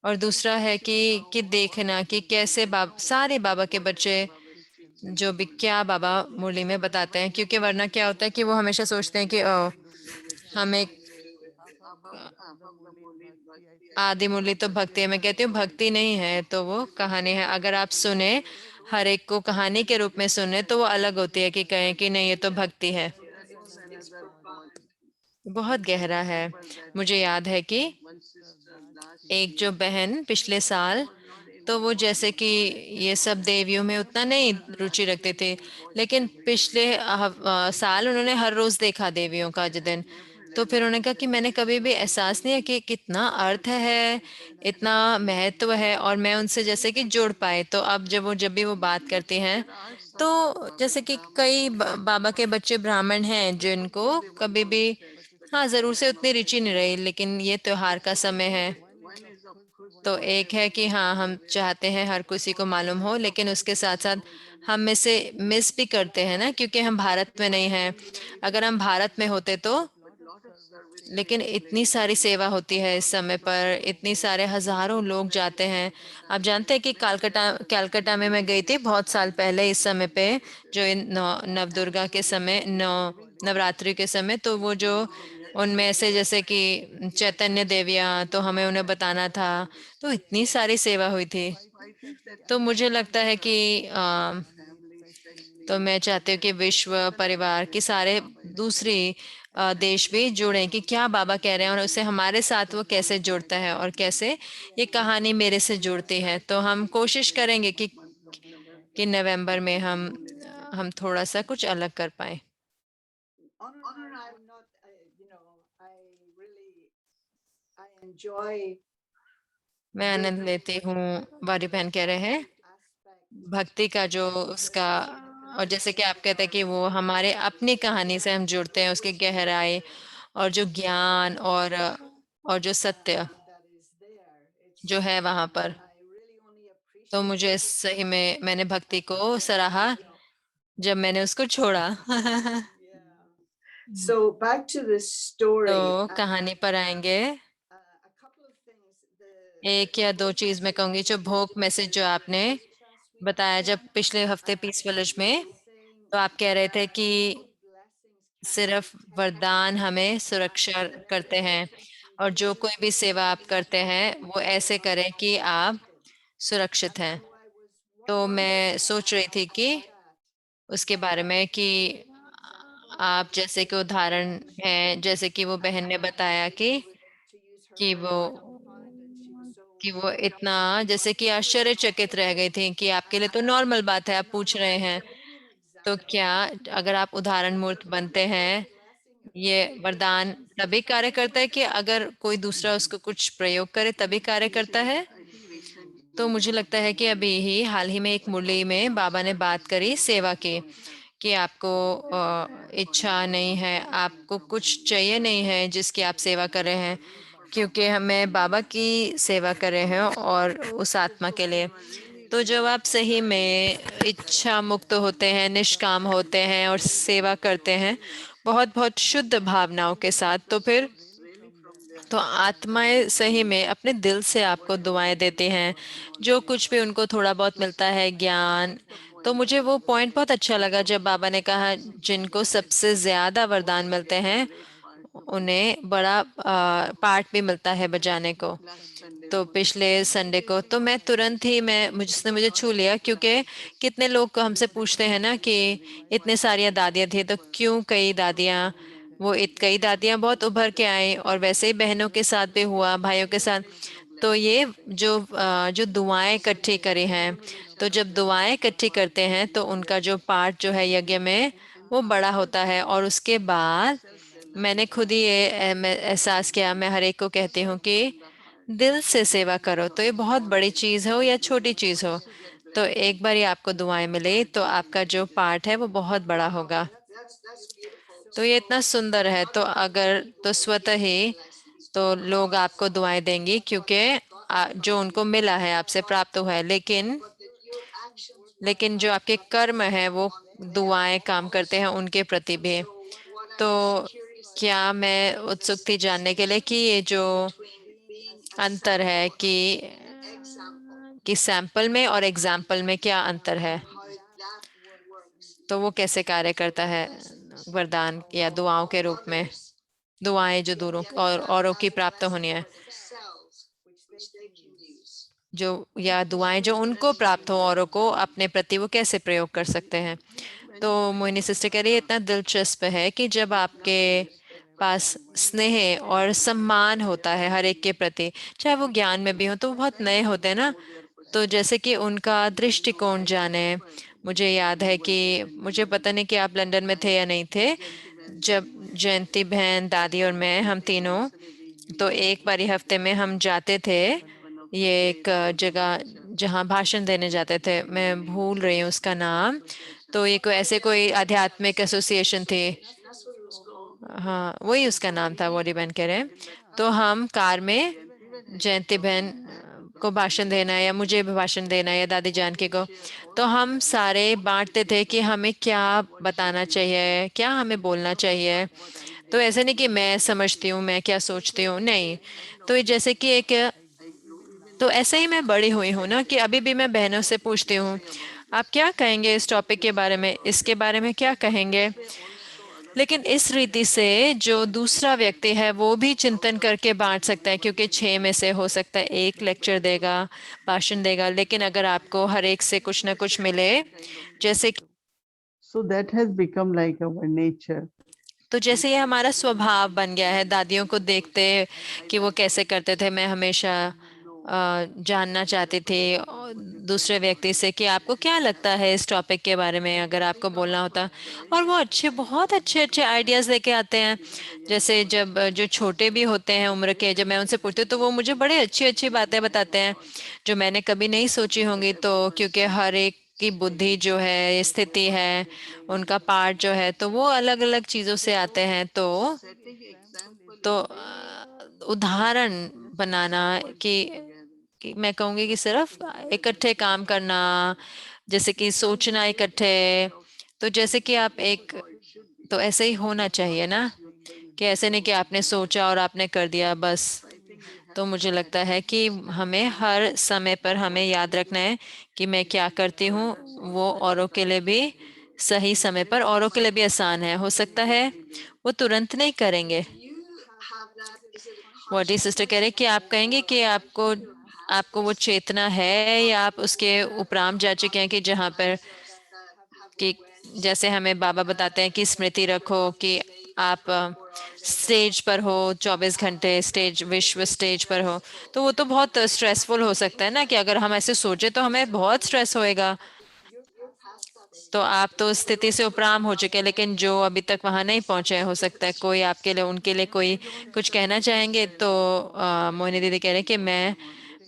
और दूसरा है कि देखना कि कैसे सारे बाबा के बच्चे जो भी क्या बाबा मुरली में बताते हैं, क्योंकि वरना क्या होता है कि वो हमेशा सोचते हैं कि हम एक आदि मुरली तो भक्ति है। मैं कहती हूँ भक्ति नहीं है, तो वो कहानी है। अगर आप सुने, हर एक को कहानी के रूप में सुने, तो वो अलग होती है कि कहें कि नहीं ये तो भक्ति है। बहुत गहरा है। मुझे याद है कि एक जो बहन पिछले साल, तो वो जैसे कि ये सब देवियों में उतना नहीं रुचि रखते थे, लेकिन पिछले साल उन्होंने हर रोज देखा देवियों का दिन। तो फिर उन्होंने कहा कि मैंने कभी भी एहसास नहीं है कि कितना अर्थ है, इतना महत्व है, और मैं उनसे जैसे कि जुड़ पाए। तो अब जब भी वो बात करती हैं, तो जैसे कि कई बाबा के बच्चे ब्राह्मण हैं जिनको कभी भी, हाँ जरूर से उतनी रुचि नहीं रही, लेकिन ये त्योहार का समय है, तो एक है कि हाँ हम चाहते हैं हर किसी को मालूम हो, लेकिन उसके साथ साथ हम में से मिस भी करते हैं ना, क्योंकि हम भारत में नहीं हैं। अगर हम भारत में होते तो, लेकिन इतनी सारी सेवा होती है इस समय पर, इतनी सारे हजारों लोग जाते हैं। आप जानते हैं कि कलकत्ता में मैं गई थी बहुत साल पहले इस समय पे, जो नवदुर्गा के समय, नवरात्रि के समय, तो वो जो उनमें से जैसे कि चैतन्य देवियाँ, तो हमें उन्हें बताना था, तो इतनी सारी सेवा हुई थी। तो मुझे लगता है कि तो मैं चाहती हूँ कि विश्व परिवार की सारे दूसरी देश भी जुड़े, कि क्या बाबा कह रहे हैं, और उसे हमारे साथ वो कैसे जुड़ता है, और कैसे ये कहानी मेरे से जुड़ती है। तो हम कोशिश करेंगे कि नवंबर में हम थोड़ा सा कुछ अलग कर पाए। मैं आनंद लेती हूँ, वारी बहन कह रहे हैं, भक्ति का जो उसका, और जैसे कि आप कहते हैं कि वो हमारे अपनी कहानी से हम जुड़ते हैं, उसकी गहराई और जो ज्ञान और जो सत्य जो है वहां पर। तो मुझे सही में, मैंने भक्ति को सराहा जब मैंने उसको छोड़ा। So back to the story. तो कहानी पर आएंगे। एक या दो चीज मैं कहूंगी, जो भोग मैसेज जो आपने बताया जब पिछले हफ्ते पीस विलेज में, तो आप कह रहे थे कि सिर्फ वरदान हमें सुरक्षा करते हैं, और जो कोई भी सेवा आप करते हैं वो ऐसे करें कि आप सुरक्षित हैं। तो मैं सोच रही थी कि उसके बारे में कि आप जैसे कि उदाहरण है, जैसे कि वो बहन ने बताया कि वो इतना जैसे कि आश्चर्यचकित रह गई थी कि आपके लिए तो नॉर्मल बात है, आप पूछ रहे हैं। तो क्या अगर आप उदाहरण मूर्त बनते हैं, ये वरदान तभी कार्य करता है कि अगर कोई दूसरा उसको कुछ प्रयोग करे तभी कार्य करता है। तो मुझे लगता है कि अभी ही हाल ही में एक मुरली में बाबा ने बात करी सेवा की, कि आपको इच्छा नहीं है, आपको कुछ चाहिए नहीं है जिसकी आप सेवा कर रहे हैं, क्योंकि हमें बाबा की सेवा कर रहे हैं और उस आत्मा के लिए। तो जब आप सही में इच्छा मुक्त होते हैं, निष्काम होते हैं और सेवा करते हैं बहुत बहुत शुद्ध भावनाओं के साथ, तो फिर तो आत्माएं सही में अपने दिल से आपको दुआएं देती हैं। जो कुछ भी उनको थोड़ा बहुत मिलता है ज्ञान, तो मुझे वो पॉइंट बहुत अच्छा लगा जब बाबा ने कहा जिनको सबसे ज्यादा वरदान मिलते हैं उन्हें बड़ा पार्ट भी मिलता है बजाने को। तो पिछले संडे को तो मैं तुरंत ही मुझे छू लिया, क्योंकि कितने लोग हमसे पूछते हैं ना कि इतने सारी दादियां थी तो क्यों कई दादियां, कई दादियां बहुत उभर के आई, और वैसे ही बहनों के साथ भी हुआ, भाइयों के साथ। तो ये जो दुआएं इकट्ठी करी हैं, तो जब दुआएं इकट्ठी करते हैं तो उनका जो पार्ट जो है यज्ञ में वो बड़ा होता है। और उसके बाद मैंने खुद ही ये एहसास किया, मैं हर एक को कहती हूँ कि दिल से सेवा करो, तो ये बहुत बड़ी चीज हो या छोटी चीज हो, तो एक बार ही आपको दुआएं मिले तो आपका जो पार्ट है वो बहुत बड़ा होगा। तो ये इतना सुंदर है। तो अगर तो स्वतः ही तो लोग आपको दुआएं देंगी, क्योंकि जो उनको मिला है आपसे प्राप्त हुआ है। लेकिन जो आपके कर्म है वो दुआएं काम करते हैं उनके प्रति भी। तो क्या मैं उत्सुक थी जानने के लिए कि ये जो अंतर है कि सैंपल में और एग्जाम्पल में क्या अंतर है, तो वो कैसे कार्य करता है वरदान या दुआओं के रूप में, दुआएं जो दूरों और औरों की प्राप्त होनी है, जो या दुआएं जो उनको प्राप्त हो औरों को अपने प्रति वो कैसे प्रयोग कर सकते हैं। तो मोहिनी सिस्टर कह रही है इतना दिलचस्प है कि जब आपके पास स्नेह और सम्मान होता है हर एक के प्रति, चाहे वो ज्ञान में भी हो, तो वो बहुत नए होते हैं ना, तो जैसे कि उनका दृष्टिकोण जाने। मुझे याद है कि मुझे पता नहीं कि आप लंदन में थे या नहीं थे, जब जयंती बहन, दादी और मैं, हम तीनों तो एक बारी हफ्ते में हम जाते थे ये एक जगह जहाँ भाषण देने जाते थे, मैं भूल रही हूँ उसका नाम। तो ये कोई आध्यात्मिक एसोसिएशन थी, हाँ वही उसका नाम था, वो बहन कह रहे हैं। तो हम कार में जयंती बहन को भाषण देना है या मुझे भी भाषण देना है या दादी जानकी को, तो हम सारे बांटते थे कि हमें क्या बताना चाहिए, क्या हमें बोलना चाहिए। तो ऐसे नहीं कि मैं समझती हूँ, मैं क्या सोचती हूँ, नहीं। तो ये जैसे कि एक, तो ऐसे ही मैं बड़ी हुई हूँ ना कि अभी भी मैं बहनों से पूछती हूँ आप क्या कहेंगे इस टॉपिक के बारे में, इसके बारे में क्या कहेंगे। लेकिन इस रीति से जो दूसरा व्यक्ति है वो भी चिंतन करके बांट सकता है, क्योंकि 6 में से हो सकता है एक लेक्चर देगा, भाषण देगा, लेकिन अगर आपको हर एक से कुछ ना कुछ मिले, जैसे So that has become like our nature. तो जैसे ये हमारा स्वभाव बन गया है। दादियों को देखते कि वो कैसे करते थे, मैं हमेशा जानना चाहती थी दूसरे व्यक्ति से कि आपको क्या लगता है इस टॉपिक के बारे में, अगर आपको बोलना होता। और वो बहुत अच्छे अच्छे आइडियाज़ लेके आते हैं। जैसे जब जो छोटे भी होते हैं उम्र के, जब मैं उनसे पूछती हूँ तो वो मुझे बड़े अच्छी अच्छी बातें बताते हैं जो मैंने कभी नहीं सोची होंगी। तो क्योंकि हर एक की बुद्धि जो है, स्थिति है, उनका पार्ट जो है, तो वो अलग अलग चीजों से आते हैं। तो उदाहरण बनाना कि मैं कहूँगी कि सिर्फ इकट्ठे काम करना, जैसे कि सोचना इकट्ठे, तो जैसे कि आप एक, तो ऐसे ही होना चाहिए ना, कि ऐसे नहीं कि आपने सोचा और आपने कर दिया बस। तो मुझे लगता है कि हमें हर समय पर हमें याद रखना है कि मैं क्या करती हूँ वो औरों के लिए भी सही समय पर, औरों के लिए भी आसान है। हो सकता है वो तुरंत नहीं करेंगे। वॉडी सिस्टर कह रहे कि आप कहेंगे कि आपको वो चेतना है या आप उसके उपराम जा चुके हैं, कि जहाँ पर कि जैसे हमें बाबा बताते हैं कि स्मृति रखो कि आप स्टेज पर हो 24 घंटे, विश्व स्टेज पर हो, तो वो तो बहुत स्ट्रेसफुल हो सकता है ना, कि अगर हम ऐसे सोचे तो हमें बहुत स्ट्रेस होएगा। तो आप तो स्थिति से उपराम हो चुके हैं, लेकिन जो अभी तक वहां नहीं पहुंचे, हो सकता है कोई आपके लिए, उनके लिए कोई कुछ कहना चाहेंगे। तो मोहिनी दीदी कह रहे हैं कि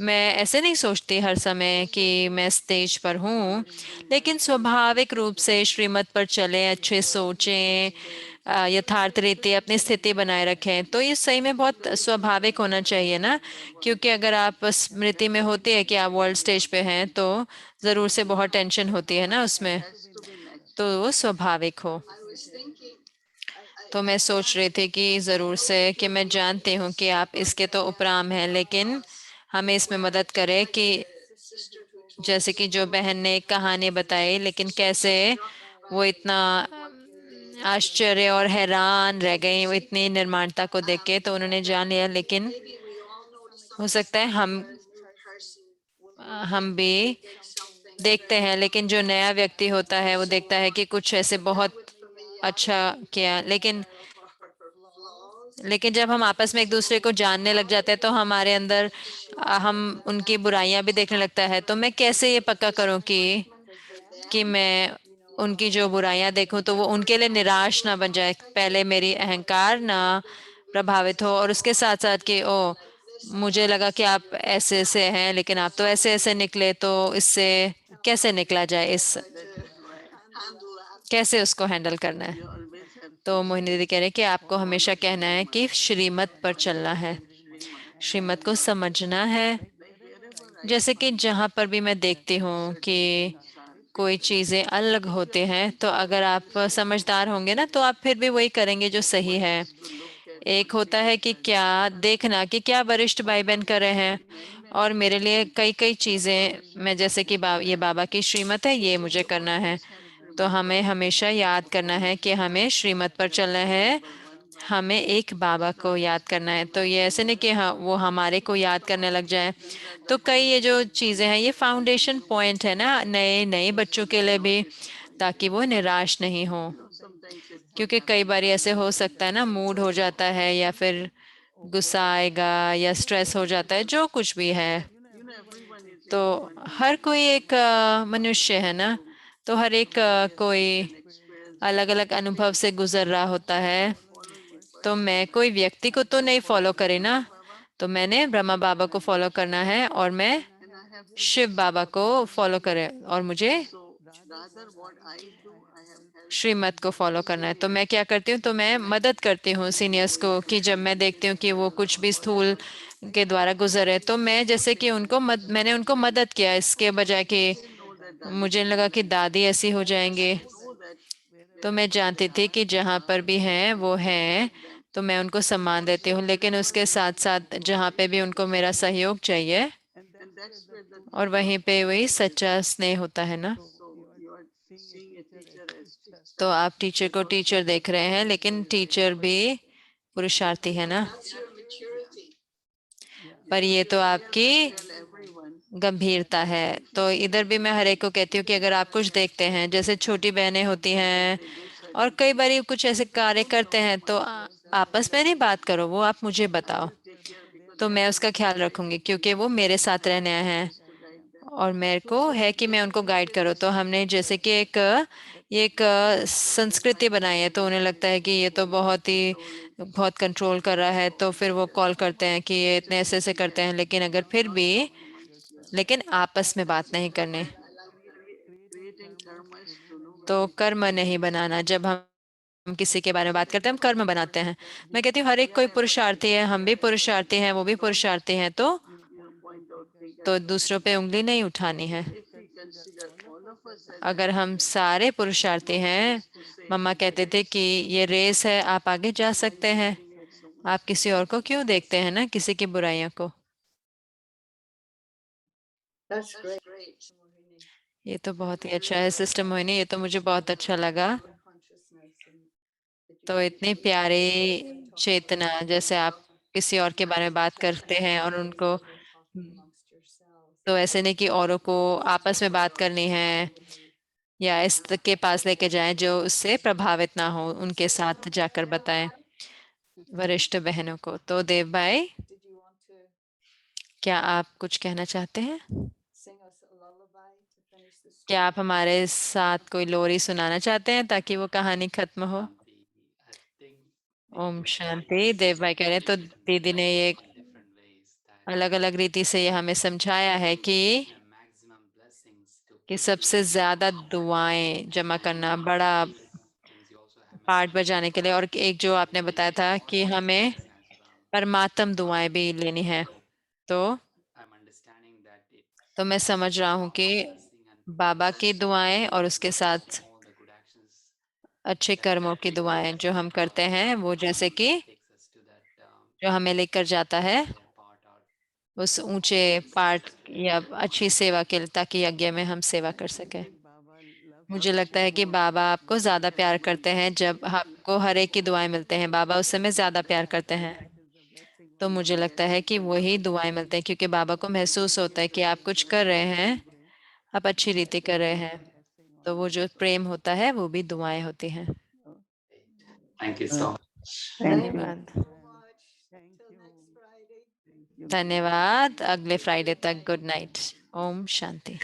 मैं ऐसे नहीं सोचती हर समय कि मैं स्टेज पर हूँ, लेकिन स्वाभाविक रूप से श्रीमत पर चले, अच्छे सोचें, यथार्थ रीति अपनी स्थिति बनाए रखें। तो ये सही में बहुत स्वाभाविक होना चाहिए ना, क्योंकि अगर आप स्मृति में होती है कि आप वर्ल्ड स्टेज पे हैं तो जरूर से बहुत टेंशन होती है ना उसमें, तो वो स्वाभाविक हो। तो मैं सोच रही थी कि जरूर से कि मैं जानती हूँ कि आप इसके तो उपराम हैं, लेकिन हमें इसमें मदद करें कि जैसे कि जो बहन ने एक कहानी बताई, लेकिन कैसे वो इतना आश्चर्य और हैरान रह गई वो इतनी निर्माणता को देख के, तो उन्होंने जान लिया। लेकिन हो सकता है हम भी देखते हैं, लेकिन जो नया व्यक्ति होता है वो देखता है कि कुछ ऐसे बहुत अच्छा किया, लेकिन जब हम आपस में एक दूसरे को जानने लग जाते हैं तो हमारे अंदर हम उनकी बुराइयां भी देखने लगता है। तो मैं कैसे ये पक्का करूं कि मैं उनकी जो बुराइयां देखूं तो वो उनके लिए निराश ना बन जाए, पहले मेरी अहंकार ना प्रभावित हो, और उसके साथ साथ कि ओ मुझे लगा कि आप ऐसे ऐसे हैं लेकिन आप तो ऐसे ऐसे निकले, तो इससे कैसे निकला जाए, इस कैसे उसको हैंडल करना है। तो मोहिनी दीदी कह रहे हैं कि आपको हमेशा कहना है कि श्रीमत पर चलना है, श्रीमत को समझना है। जैसे कि जहां पर भी मैं देखती हूँ कि कोई चीजें अलग होते हैं, तो अगर आप समझदार होंगे ना तो आप फिर भी वही करेंगे जो सही है। एक होता है कि क्या देखना कि क्या वरिष्ठ भाई बहन कर रहे हैं, और मेरे लिए कई कई चीजें मैं जैसे कि ये बाबा की श्रीमत है, ये मुझे करना है। तो हमें हमेशा याद करना है कि हमें श्रीमत पर चलना है, हमें एक बाबा को याद करना है। तो ये ऐसे नहीं कि हाँ वो हमारे को याद करने लग जाए। तो कई ये जो चीजें हैं ये फाउंडेशन पॉइंट है ना नए नए बच्चों के लिए भी, ताकि वो निराश नहीं हो। क्योंकि कई बार ऐसे हो सकता है ना, मूड हो जाता है या फिर गुस्सा आएगा या स्ट्रेस हो जाता है, जो कुछ भी है। तो हर कोई एक मनुष्य है ना, तो हर एक कोई अलग अलग अनुभव से गुजर रहा होता है। तो मैं कोई व्यक्ति को तो नहीं फॉलो करे ना, तो मैंने ब्रह्मा बाबा को फॉलो करना है और मैं शिव बाबा को फॉलो करे, और मुझे श्रीमत को फॉलो करना है। तो मैं क्या करती हूँ, तो मैं मदद करती हूँ सीनियर्स को कि जब मैं देखती हूँ कि वो कुछ भी स्थूल के द्वारा गुजरे, तो मैं जैसे कि मैंने उनको मदद किया, इसके बजाय कि मुझे लगा कि दादी ऐसी हो जाएंगे। तो मैं जानती थी कि जहाँ पर भी हैं वो हैं, तो मैं उनको सम्मान देती हूँ, लेकिन उसके साथ साथ जहाँ पे भी उनको मेरा सहयोग चाहिए, और वहीं पे वही सच्चा स्नेह होता है ना। तो आप टीचर को टीचर देख रहे हैं, लेकिन टीचर भी पुरुषार्थी है ना। पर ये तो आपकी गंभीरता है। तो इधर भी मैं हर एक को कहती हूँ कि अगर आप कुछ देखते हैं, जैसे छोटी बहनें होती हैं और कई बार कुछ ऐसे कार्य करते हैं, तो आपस में नहीं बात करो, वो आप मुझे बताओ, तो मैं उसका ख्याल रखूंगी, क्योंकि वो मेरे साथ रहने आए हैं और मेरे को है कि मैं उनको गाइड करूँ। तो हमने जैसे कि एक संस्कृति बनाई है, तो उन्हें लगता है कि ये तो बहुत कंट्रोल कर रहा है, तो फिर वो कॉल करते हैं कि ये इतने ऐसे ऐसे करते हैं, लेकिन अगर फिर भी लेकिन आपस में बात नहीं करने, तो कर्म नहीं बनाना। जब हम किसी के बारे में बात करते हैं हम कर्म बनाते हैं। मैं कहती हूँ हर एक कोई पुरुषार्थी है, हम भी पुरुषार्थी हैं, वो भी पुरुषार्थी हैं, तो दूसरों पे उंगली नहीं उठानी है। अगर हम सारे पुरुषार्थी हैं, मम्मा कहते थे कि ये रेस है, आप आगे जा सकते हैं, आप किसी और को क्यों देखते हैं ना, किसी की बुराइयों को। That's great. ये तो बहुत ही अच्छा है सिस्टर मोहिनी, ये तो मुझे बहुत अच्छा लगा। तो इतनी प्यारी चेतना, जैसे आप किसी और के बारे में बात करते हैं और उनको, तो ऐसे नहीं कि औरों को आपस में बात करनी है या इस के पास लेके जाएं जो उससे प्रभावित ना हो, उनके साथ जाकर बताएं वरिष्ठ बहनों को। तो देव भाई, क्या आप कुछ कहना चाहते हैं? क्या आप हमारे साथ कोई लोरी सुनाना चाहते हैं ताकि वो कहानी खत्म हो? I think Om Nidhi Shanti. has देव भाई कह रहे हैं, तो explained दीदी ने us ये in different ways that अलग अलग रीति से ये हमें समझाया है कि the maximum blessings to कि put सबसे together ज्यादा दुआएं जमा करना, and बड़ा these things you also have part बजाने के लिए, और एक जो आपने बताया था कि हमें परमात्म दुआएं भी लेनी है, तो I'm understanding that it मैं समझ रहा हूँ कि बाबा की दुआएं और उसके साथ all the good actions अच्छे कर्मों की दुआएं जो हम करते हैं, वो जैसे कि takes us to that जो हमें लेकर जाता है higher part or उस ऊंचे पार्ट या अच्छी सेवा के लिए, ताकि यज्ञ में हम सेवा कर सकें। Baba loves मुझे लगता है कि बाबा आपको ज्यादा प्यार करते हैं जब आपको हर एक की दुआएं मिलते हैं, बाबा उस समय ज्यादा प्यार करते हैं। तो मुझे लगता है कि वही दुआएं मिलते हैं, क्योंकि बाबा को महसूस होता है कि आप कुछ कर रहे हैं, आप अच्छी रीति कर रहे हैं, तो वो जो प्रेम होता है वो भी दुआएं होती हैं। thank you so much. धन्यवाद। Thank Till you. next Friday. Thank you. धन्यवाद। अगले फ्राइडे तक गुड नाइट। ओम शांति।